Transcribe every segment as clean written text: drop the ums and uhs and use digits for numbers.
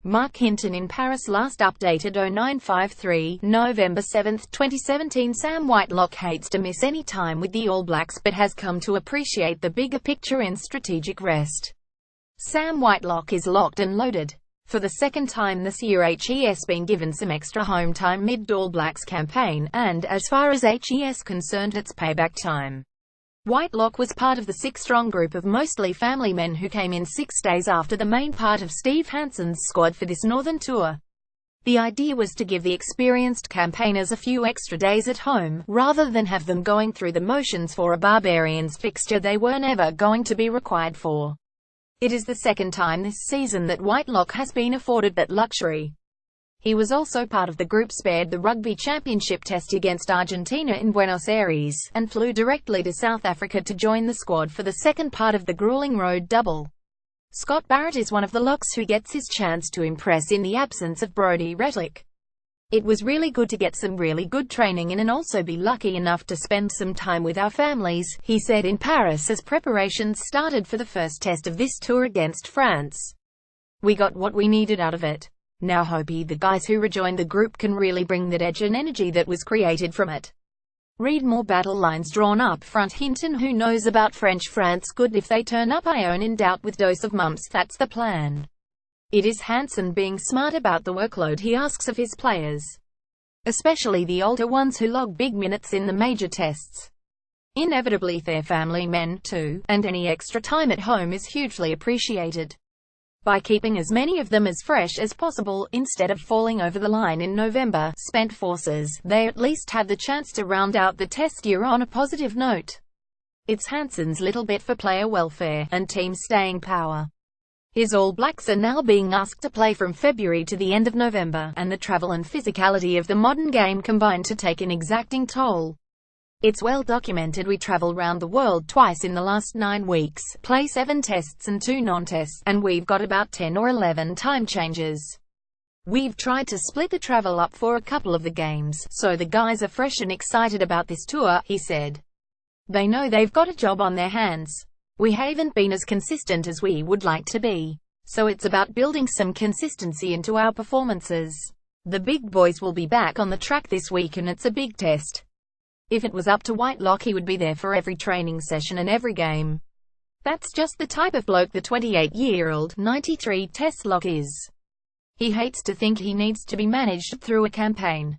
Mark Hinton in Paris, last updated 0953, November 7, 2017. Sam Whitelock hates to miss any time with the All Blacks but has come to appreciate the bigger picture in strategic rest. Sam Whitelock is locked and loaded. For the second time this year HE's been given some extra home time mid-All Blacks campaign, and, as far as HE's concerned, it's payback time. Whitelock was part of the six-strong group of mostly family men who came in 6 days after the main part of Steve Hansen's squad for this northern tour. The idea was to give the experienced campaigners a few extra days at home, rather than have them going through the motions for a Barbarians fixture they were never going to be required for. It is the second time this season that Whitelock has been afforded that luxury. He was also part of the group spared the Rugby Championship test against Argentina in Buenos Aires, and flew directly to South Africa to join the squad for the second part of the grueling road double. Scott Barrett is one of the locks who gets his chance to impress in the absence of Brodie Retallick. It was really good to get some really good training in and also be lucky enough to spend some time with our families, he said in Paris as preparations started for the first test of this tour against France. We got what we needed out of it. Now hopey the guys who rejoined the group can really bring that edge and energy that was created from it. Read more battle lines drawn up front. Hinton, who knows about French France good if they turn up. Ione in doubt with dose of mumps, that's the plan. It is Hansen being smart about the workload he asks of his players, especially the older ones who log big minutes in the major tests. Inevitably they're family men too, and any extra time at home is hugely appreciated. By keeping as many of them as fresh as possible, instead of falling over the line in November, spent forces, they at least have the chance to round out the test year on a positive note. It's Hansen's little bit for player welfare, and team staying power. His All Blacks are now being asked to play from February to the end of November, and the travel and physicality of the modern game combine to take an exacting toll. It's well documented we travel round the world twice in the last 9 weeks, play 7 tests and 2 non-tests, and we've got about 10 or 11 time changes. We've tried to split the travel up for a couple of the games, so the guys are fresh and excited about this tour, he said. They know they've got a job on their hands. We haven't been as consistent as we would like to be, so it's about building some consistency into our performances. The big boys will be back on the track this week and it's a big test. If it was up to Whitelock he would be there for every training session and every game. That's just the type of bloke the 28-year-old, 93 test lock is. He hates to think he needs to be managed through a campaign.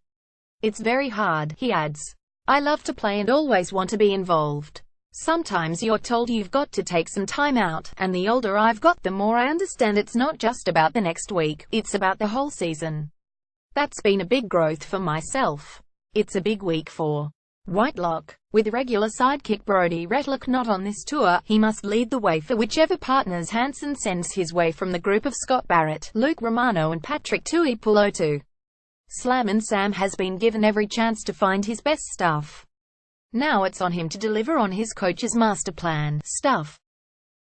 It's very hard, he adds. I love to play and always want to be involved. Sometimes you're told you've got to take some time out, and the older I've got the more I understand it's not just about the next week, it's about the whole season. That's been a big growth for myself. It's a big week for Whitelock. With regular sidekick Brodie Retallick not on this tour, he must lead the way for whichever partners Hansen sends his way from the group of Scott Barrett, Luke Romano and Patrick Tuipulotu. Slam and Sam has been given every chance to find his best stuff. Now it's on him to deliver on his coach's master plan stuff.